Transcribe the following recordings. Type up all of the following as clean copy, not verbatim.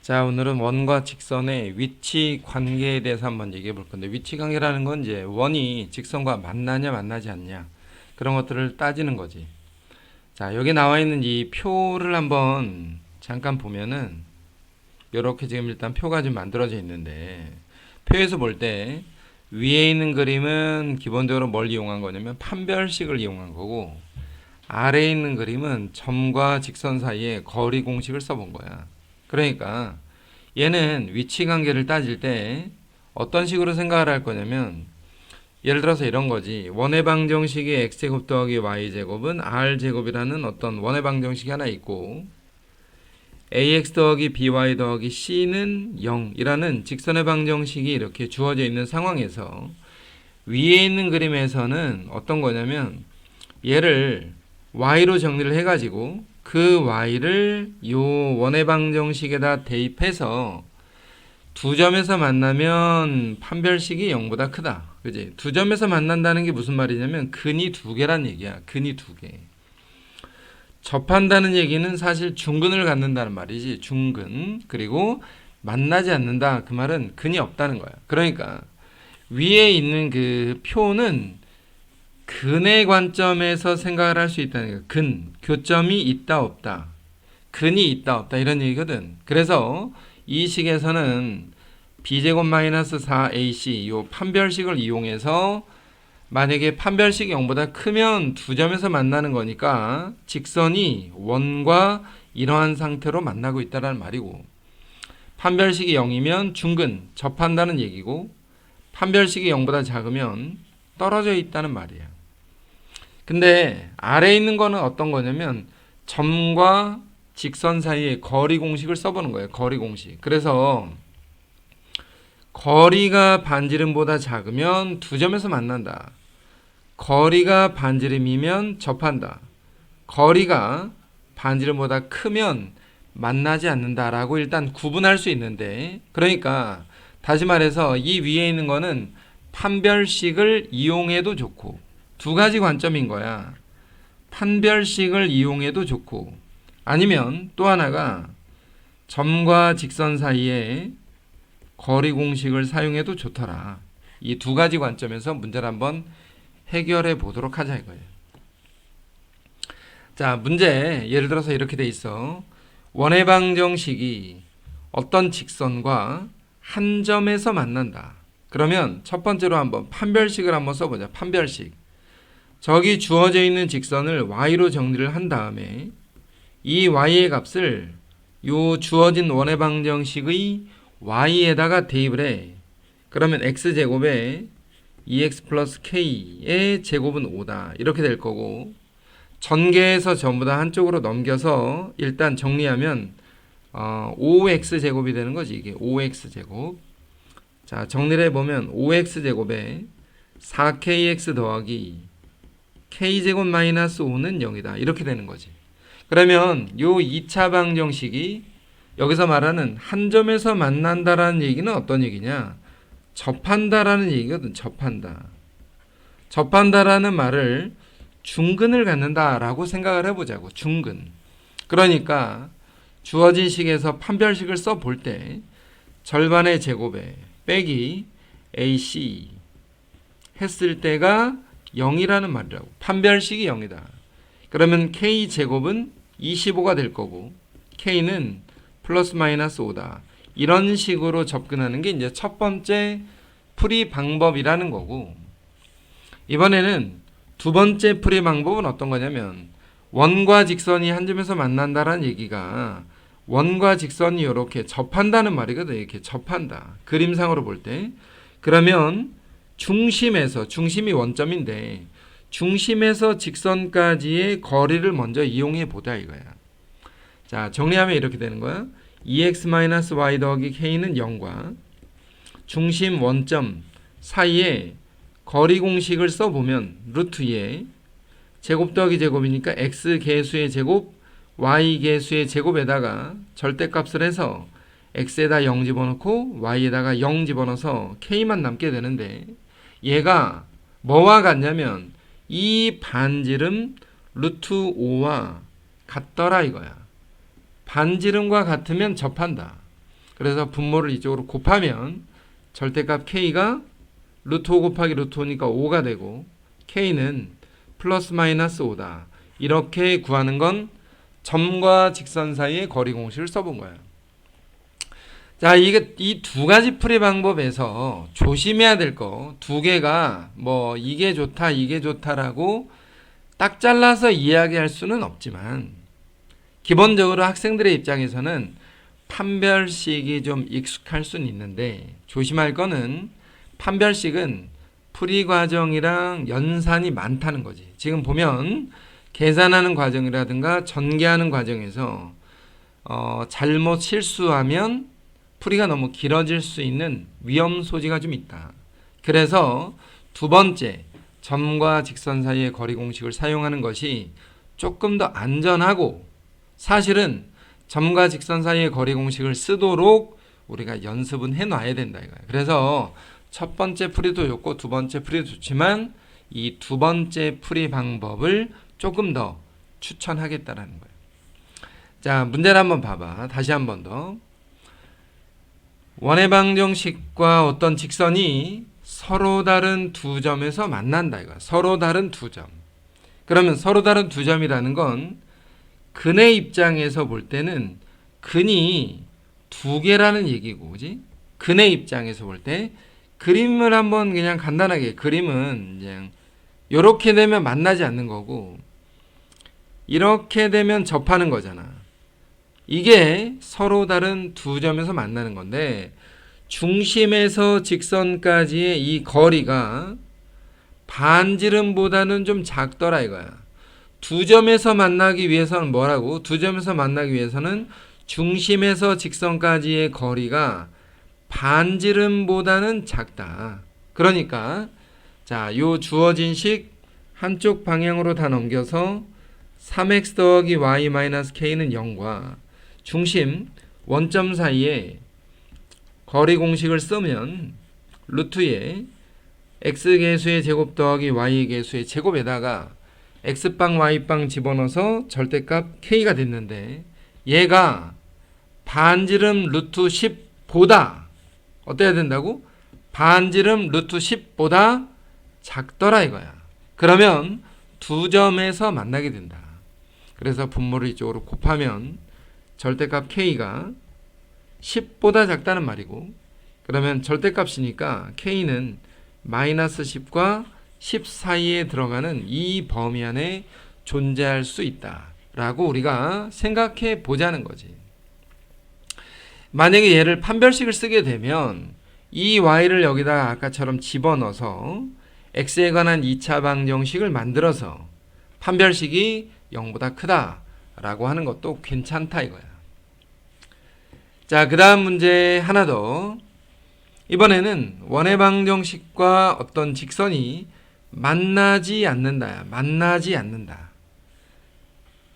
자, 오늘은 원과 직선의 위치 관계에 대해서 한번 얘기해 볼 건데, 위치 관계라는 건 이제 원이 직선과 만나냐 만나지 않냐 그런 것들을 따지는 거지. 자, 여기 나와 있는 이 표를 한번 잠깐 보면은 이렇게 지금 일단 표가 좀 만들어져 있는데, 표에서 볼 때 위에 있는 그림은 기본적으로 뭘 이용한 거냐면 판별식을 이용한 거고, 아래에 있는 그림은 점과 직선 사이에 거리 공식을 써본 거야. 그러니까 얘는 위치 관계를 따질 때 어떤 식으로 생각을 할 거냐면, 예를 들어서 이런 거지. 원의 방정식이 x제곱 더하기 y제곱은 r제곱이라는 어떤 원의 방정식이 하나 있고, ax 더하기 by 더하기 c는 0이라는 직선의 방정식이 이렇게 주어져 있는 상황에서 위에 있는 그림에서는 어떤 거냐면, 얘를 y로 정리를 해가지고 그 y를 요 원의 방정식에다 대입해서 두 점에서 만나면 판별식이 0보다 크다. 그지? 두 점에서 만난다는 게 무슨 말이냐면 근이 두 개란 얘기야. 근이 두 개. 접한다는 얘기는 사실 중근을 갖는다는 말이지. 중근. 그리고 만나지 않는다. 그 말은 근이 없다는 거야. 그러니까 위에 있는 그 표는 근의 관점에서 생각을 할 수 있다는 거야. 근. 교점이 있다 없다. 근이 있다 없다 이런 얘기거든. 그래서 이 식에서는 b제곱 마이너스 4ac 요 판별식을 이용해서 만약에 판별식이 0보다 크면 두 점에서 만나는 거니까 직선이 원과 이러한 상태로 만나고 있다는 말이고, 판별식이 0이면 중근, 접한다는 얘기고, 판별식이 0보다 작으면 떨어져 있다는 말이야. 근데 아래에 있는 거는 어떤 거냐면 점과 직선 사이에 거리 공식을 써보는 거예요. 거리 공식. 그래서 거리가 반지름보다 작으면 두 점에서 만난다. 거리가 반지름이면 접한다. 거리가 반지름보다 크면 만나지 않는다라고 일단 구분할 수 있는데, 그러니까 다시 말해서 이 위에 있는 거는 판별식을 이용해도 좋고, 두 가지 관점인 거야. 판별식을 이용해도 좋고, 아니면 또 하나가 점과 직선 사이에 거리 공식을 사용해도 좋더라. 이 두 가지 관점에서 문제를 한번 해결해 보도록 하자 이거예요. 자, 문제 예를 들어서 이렇게 돼 있어. 원의 방정식이 어떤 직선과 한 점에서 만난다. 그러면 첫 번째로 한번 판별식을 한번 써보자. 판별식. 저기 주어져 있는 직선을 y로 정리를 한 다음에 이 y의 값을 요 주어진 원의 방정식의 y에다가 대입을 해. 그러면 x제곱에 2x 플러스 k의 제곱은 5다. 이렇게 될 거고, 전개해서 전부 다 한쪽으로 넘겨서 일단 정리하면 5x제곱이 되는 거지. 이게 5x제곱. 자, 정리를 해보면 5x제곱에 4kx 더하기 k제곱 마이너스 5는 0이다. 이렇게 되는 거지. 그러면 요 2차 방정식이 여기서 말하는 한 점에서 만난다라는 얘기는 어떤 얘기냐? 접한다라는 얘기거든. 접한다. 접한다라는 말을 중근을 갖는다라고 생각을 해보자고. 중근. 그러니까 주어진 식에서 판별식을 써볼 때 절반의 제곱에 빼기 AC 했을 때가 0이라는 말이라고. 판별식이 0이다. 그러면 K제곱은 25가 될 거고, K는 플러스 마이너스 5다. 이런 식으로 접근하는 게 이제 첫 번째 풀이 방법이라는 거고, 이번에는 두 번째 풀이 방법은 어떤 거냐면, 원과 직선이 한 점에서 만난다라는 얘기가 원과 직선이 이렇게 접한다는 말이거든. 이렇게 접한다. 그림상으로 볼 때. 그러면 중심에서, 중심이 원점인데 중심에서 직선까지의 거리를 먼저 이용해 보자 이거야. 자, 정리하면 이렇게 되는 거야. 2x-y 더하기 k는 0과 중심 원점 사이에 거리 공식을 써보면 루트 2에 제곱 더하기 제곱이니까 x 개수의 제곱 y 개수의 제곱에다가 절대값을 해서 x에다 0 집어넣고 y에다가 0 집어넣어서 k만 남게 되는데, 얘가 뭐와 같냐면 이 반지름 루트 5와 같더라 이거야. 반지름과 같으면 접한다. 그래서 분모를 이쪽으로 곱하면 절대값 k가 루트 5 곱하기 루트 5니까 5가 되고 k는 플러스 마이너스 5다. 이렇게 구하는 건 점과 직선 사이의 거리 공식을 써본 거예요. 자, 이게 이 두 가지 풀이 방법에서 조심해야 될 거 두 개가 뭐 이게 좋다 이게 좋다라고 딱 잘라서 이야기할 수는 없지만 기본적으로 학생들의 입장에서는 판별식이 좀 익숙할 수는 있는데 조심할 거는 판별식은 풀이 과정이랑 연산이 많다는 거지. 지금 보면 계산하는 과정이라든가 전개하는 과정에서 잘못 실수하면 풀이가 너무 길어질 수 있는 위험 소지가 좀 있다. 그래서 두 번째, 점과 직선 사이의 거리 공식을 사용하는 것이 조금 더 안전하고 사실은 점과 직선 사이의 거리 공식을 쓰도록 우리가 연습은 해놔야 된다 이거예요. 그래서 첫 번째 풀이도 좋고 두 번째 풀이도 좋지만 이 두 번째 풀이 방법을 조금 더 추천하겠다라는 거예요. 자, 문제를 한번 봐봐. 다시 한 번 더. 원해방정식과 어떤 직선이 서로 다른 두 점에서 만난다 이거야. 서로 다른 두 점. 그러면 서로 다른 두 점이라는 건 근의 입장에서 볼 때는 근이 두 개라는 얘기고, 그지? 근의 입장에서 볼 때 그림을 한번 그냥 간단하게 그림은 그냥 이렇게 되면 만나지 않는 거고 이렇게 되면 접하는 거잖아. 이게 서로 다른 두 점에서 만나는 건데 중심에서 직선까지의 이 거리가 반지름보다는 좀 작더라 이거야. 두 점에서 만나기 위해서는 뭐라고? 두 점에서 만나기 위해서는 중심에서 직선까지의 거리가 반지름보다는 작다. 그러니까 자, 요 주어진 식 한쪽 방향으로 다 넘겨서 3x 더하기 y 마이너스 k는 0과 중심 원점 사이에 거리 공식을 쓰면 루트에 x계수의 제곱 더하기 y계수의 제곱에다가 x빵 y빵 집어넣어서 절대값 k가 됐는데 얘가 반지름 루트 10보다 어때야 된다고? 반지름 루트 10보다 작더라 이거야. 그러면 두 점에서 만나게 된다. 그래서 분모를 이쪽으로 곱하면 절대값 k가 10보다 작다는 말이고 그러면 절대값이니까 k는 마이너스 10과 10 사이에 들어가는 이 범위 안에 존재할 수 있다라고 우리가 생각해 보자는 거지. 만약에 얘를 판별식을 쓰게 되면 이 y를 여기다가 아까처럼 집어넣어서 x에 관한 2차 방정식을 만들어서 판별식이 0보다 크다라고 하는 것도 괜찮다 이거야. 자, 그 다음 문제 하나 더. 이번에는 원해방정식과 어떤 직선이 만나지 않는다. 만나지 않는다.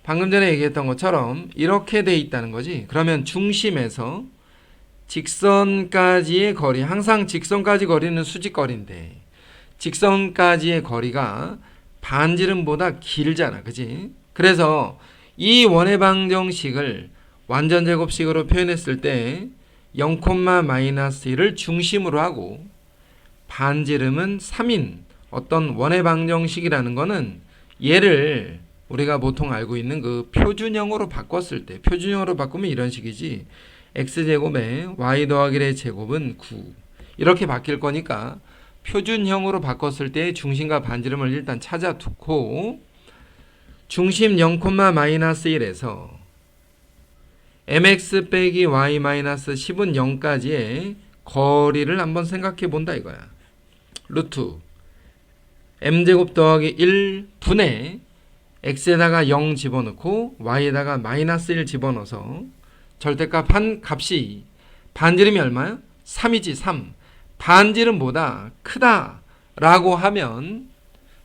방금 전에 얘기했던 것처럼 이렇게 돼 있다는 거지. 그러면 중심에서 직선까지의 거리, 항상 직선까지 거리는 수직거리인데 직선까지의 거리가 반지름보다 길잖아. 그지? 그래서 이 원해방정식을 완전제곱식으로 표현했을 때 0,-1을 중심으로 하고 반지름은 3인 어떤 원해방정식이라는 거는 얘를 우리가 보통 알고 있는 그 표준형으로 바꿨을 때 표준형으로 바꾸면 이런 식이지 x제곱에 y 더하기 1의 제곱은 9 이렇게 바뀔 거니까 표준형으로 바꿨을 때 중심과 반지름을 일단 찾아두고 중심 0,-1에서 mx 빼기 y 마이너스 10은 0까지의 거리를 한번 생각해 본다 이거야. 루트 m제곱 더하기 1분의 x에다가 0 집어넣고 y에다가 마이너스 1 집어넣어서 절대값 한 값이 반지름이 얼마야? 3이지 3. 반지름보다 크다라고 하면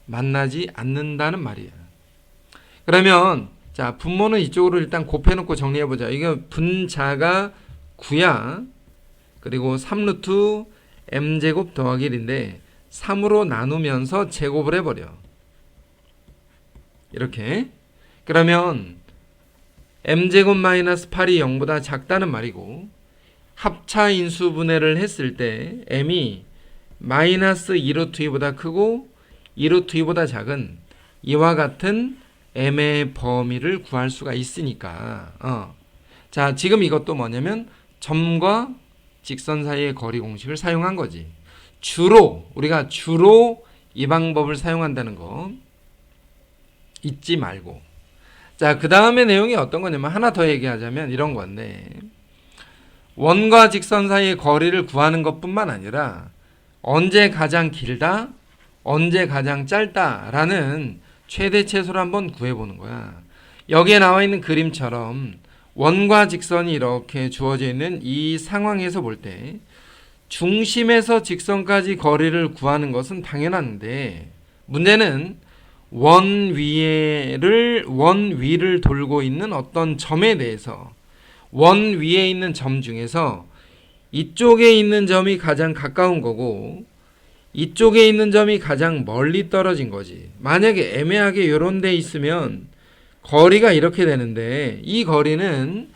만나지 않는다는 말이야. 그러면 자, 분모는 이쪽으로 일단 곱해놓고 정리해보자. 이거 분자가 9야. 그리고 3루트 m제곱 더하기 1인데 3으로 나누면서 제곱을 해버려. 이렇게. 그러면 m제곱 마이너스 8이 0보다 작다는 말이고 합차 인수분해를 했을 때 m이 마이너스 2루트 2보다 크고 2루트 2보다 작은 이와 같은 m의 범위를 구할 수가 있으니까 자, 지금 이것도 뭐냐면 점과 직선 사이의 거리 공식을 사용한 거지. 우리가 주로 이 방법을 사용한다는 거 잊지 말고. 자, 그 다음에 내용이 어떤 거냐면 하나 더 얘기하자면 이런 건데, 원과 직선 사이의 거리를 구하는 것뿐만 아니라 언제 가장 길다, 언제 가장 짧다라는 최대 최소를 한번 구해보는 거야. 여기에 나와 있는 그림처럼 원과 직선이 이렇게 주어져 있는 이 상황에서 볼 때 중심에서 직선까지 거리를 구하는 것은 당연한데, 문제는 원 위를 돌고 있는 어떤 점에 대해서 원 위에 있는 점 중에서 이쪽에 있는 점이 가장 가까운 거고 이쪽에 있는 점이 가장 멀리 떨어진 거지. 만약에 애매하게 이런 데 있으면 거리가 이렇게 되는데, 이 거리는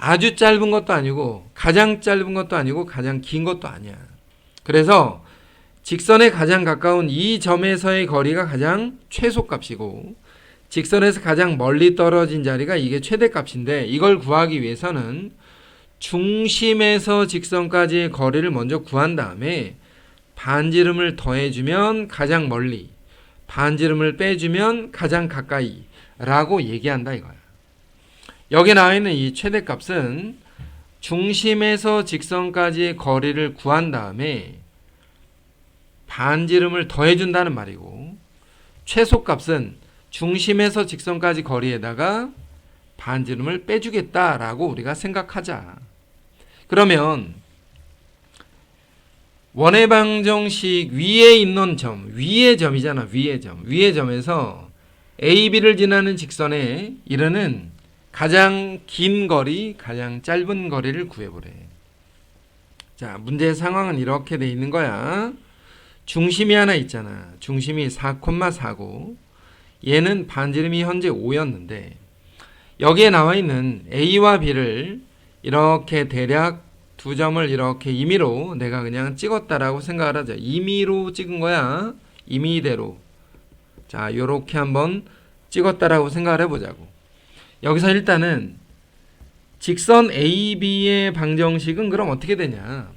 아주 짧은 것도 아니고 가장 짧은 것도 아니고 가장 긴 것도 아니야. 그래서 직선에 가장 가까운 이 점에서의 거리가 가장 최소값이고 직선에서 가장 멀리 떨어진 자리가 이게 최대값인데, 이걸 구하기 위해서는 중심에서 직선까지의 거리를 먼저 구한 다음에 반지름을 더해주면 가장 멀리, 반지름을 빼주면 가장 가까이 라고 얘기한다 이거야. 여기 나와 있는 이 최대값은 중심에서 직선까지의 거리를 구한 다음에 반지름을 더해준다는 말이고, 최소값은 중심에서 직선까지 거리에다가 반지름을 빼주겠다라고 우리가 생각하자. 그러면 원의 방정식 위에 있는 점, 위의 점이잖아. 위의 점에서 AB를 지나는 직선에 이르는 가장 긴 거리, 가장 짧은 거리를 구해보래. 자, 문제의 상황은 이렇게 돼 있는 거야. 중심이 하나 있잖아. 중심이 4,4고 얘는 반지름이 현재 5였는데 여기에 나와 있는 A와 B를 이렇게 대략 두 점을 이렇게 임의로 내가 그냥 찍었다라고 생각을 하자. 임의로 찍은 거야. 임의대로. 자, 요렇게 한번 찍었다라고 생각을 해보자고. 여기서 일단은 직선 AB의 방정식은 그럼 어떻게 되냐.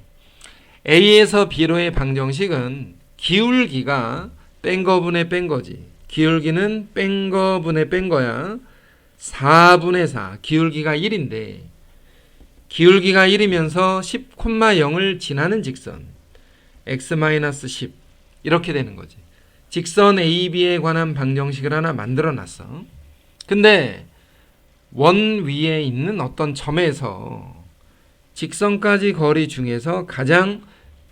A에서 B로의 방정식은 기울기가 뺀 거분의 뺀 거지. 기울기는 뺀 거분의 뺀 거야. 4분의 4. 기울기가 1인데 기울기가 1이면서 10,0을 지나는 직선 x-10 이렇게 되는 거지. 직선 AB에 관한 방정식을 하나 만들어 놨어. 근데 원 위에 있는 어떤 점에서 직선까지 거리 중에서 가장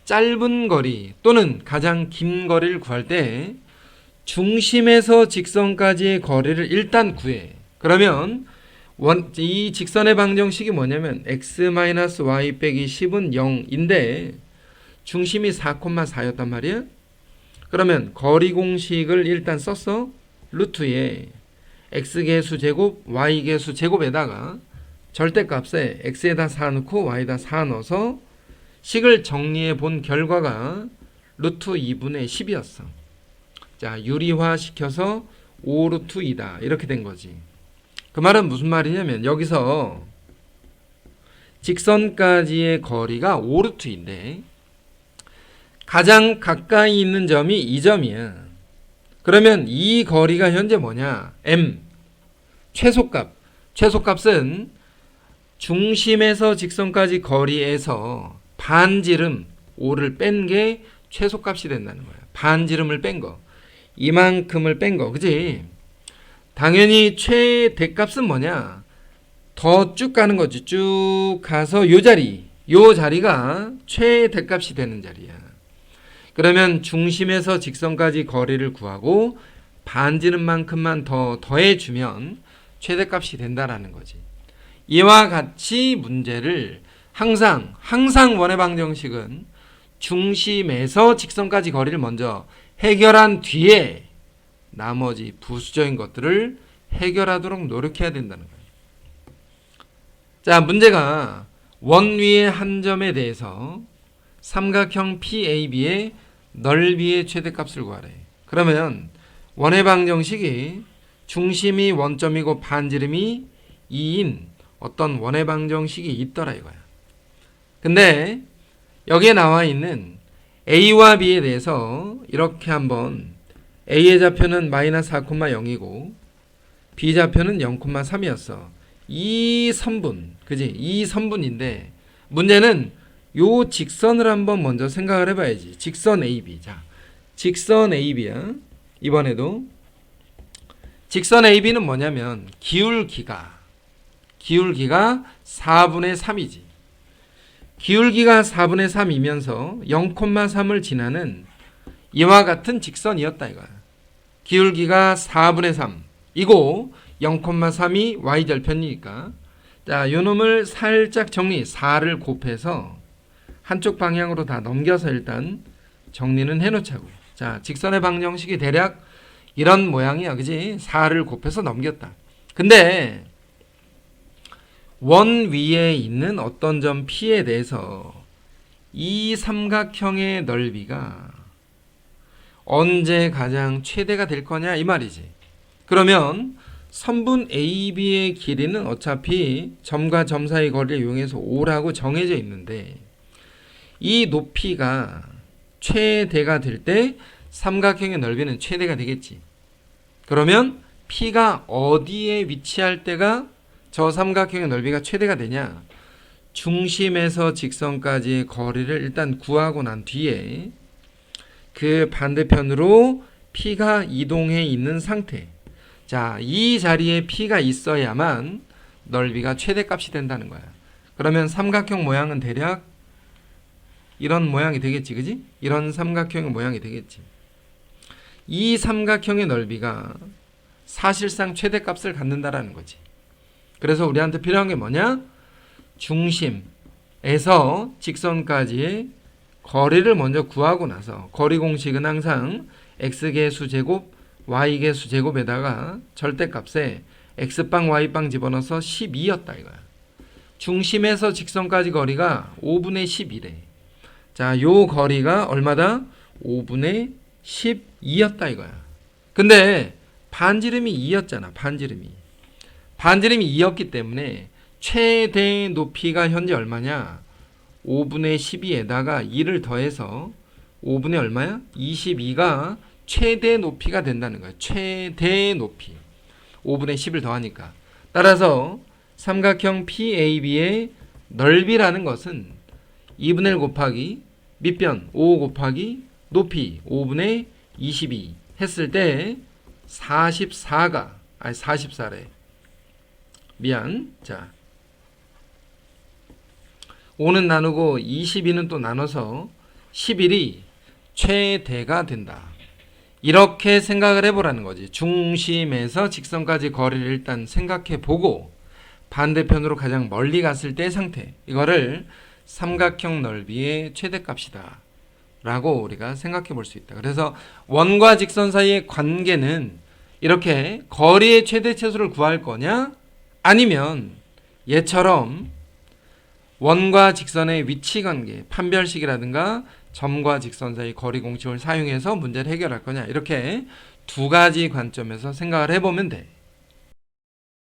짧은 거리 또는 가장 긴 거리를 구할 때 중심에서 직선까지의 거리를 일단 구해. 그러면 이 직선의 방정식이 뭐냐면 x-y 빼기 10은 0인데 중심이 4,4였단 말이야. 그러면 거리 공식을 일단 썼어. 루트에 x개수 제곱 y개수 제곱에다가 절대값에 x에다 4 넣고 y에다 4 넣어서 식을 정리해 본 결과가 루트 2분의 10이었어. 자, 유리화 시켜서 5루트 2다 이렇게 된 거지. 그 말은 무슨 말이냐면 여기서 직선까지의 거리가 5루트인데 가장 가까이 있는 점이 이 점이야. 그러면 이 거리가 현재 뭐냐? m 최소값은 중심에서 직선까지 거리에서 반지름 5를 뺀 게 최소값이 된다는 거야. 반지름을 뺀 거. 이만큼을 뺀 거. 그치? 당연히 최대값은 뭐냐? 더 쭉 가는 거지. 쭉 가서 요 자리가 최대값이 되는 자리야. 그러면 중심에서 직선까지 거리를 구하고 반지름만큼만 더 더해주면 최대값이 된다라는 거지. 이와 같이 문제를 항상 원의 방정식은 중심에서 직선까지 거리를 먼저 해결한 뒤에 나머지 부수적인 것들을 해결하도록 노력해야 된다는 거예요. 자, 문제가 원 위의 한 점에 대해서 삼각형 PAB의 넓이의 최대값을 구하래. 그러면 원의 방정식이 중심이 원점이고 반지름이 2인 어떤 원의 방정식이 있더라 이거야. 근데 여기에 나와 있는 A와 B에 대해서 이렇게 한번 A의 좌표는 마이너스 4,0이고 B 좌표는 0,3이었어. 이 선분, 그지? 이 선분인데 문제는 요 직선을 한번 먼저 생각을 해봐야지. 직선 AB. 자, 직선 AB야. 이번에도 직선 AB는 뭐냐면 기울기가 4분의 3이지. 기울기가 4분의 3이면서 0,3을 지나는 이와 같은 직선이었다 이거야. 기울기가 4분의 3 이고 0,3이 y절편이니까 자, 요 놈을 살짝 정리 4를 곱해서 한쪽 방향으로 다 넘겨서 일단 정리는 해놓자고. 자, 직선의 방정식이 대략 이런 모양이야. 그지? 4를 곱해서 넘겼다. 근데 원 위에 있는 어떤 점 P에 대해서 이 삼각형의 넓이가 언제 가장 최대가 될 거냐 이 말이지. 그러면 선분 AB의 길이는 어차피 점과 점 사이 거리를 이용해서 5라고 정해져 있는데 이 높이가 최대가 될 때 삼각형의 넓이는 최대가 되겠지. 그러면 P가 어디에 위치할 때가 저 삼각형의 넓이가 최대가 되냐? 중심에서 직선까지의 거리를 일단 구하고 난 뒤에 그 반대편으로 P가 이동해 있는 상태. 자, 이 자리에 P가 있어야만 넓이가 최대값이 된다는 거야. 그러면 삼각형 모양은 대략 이런 모양이 되겠지, 그지? 이런 삼각형의 모양이 되겠지. 이 삼각형의 넓이가 사실상 최대값을 갖는다라는 거지. 그래서 우리한테 필요한 게 뭐냐? 중심에서 직선까지의 거리를 먼저 구하고 나서 거리 공식은 항상 x계수 제곱 y계수 제곱에다가 절대값에 x빵 y빵 집어넣어서 12였다 이거야. 중심에서 직선까지 거리가 5분의 10이래. 자, 요 거리가 얼마다? 5분의 12였다 이거야. 근데 반지름이 2였잖아. 반지름이 2였기 때문에 최대 높이가 현재 얼마냐? 5분의 12에다가 2를 더해서 5분의 얼마야? 22가 최대 높이가 된다는 거야. 최대 높이 5분의 10을 더하니까. 따라서 삼각형 PAB의 넓이라는 것은 2분의 1 곱하기 밑변 5 곱하기 높이 5분의 22 했을 때 44래. 미안. 자, 5는 나누고 22는 또 나눠서 11이 최대가 된다. 이렇게 생각을 해보라는 거지. 중심에서 직선까지 거리를 일단 생각해 보고 반대편으로 가장 멀리 갔을 때의 상태. 이거를 삼각형 넓이의 최대값이다 라고 우리가 생각해 볼 수 있다. 그래서 원과 직선 사이의 관계는 이렇게 거리의 최대치수를 구할 거냐? 아니면 얘처럼 원과 직선의 위치 관계, 판별식이라든가 점과 직선 사이 거리 공식을 사용해서 문제를 해결할 거냐? 이렇게 두 가지 관점에서 생각을 해보면 돼.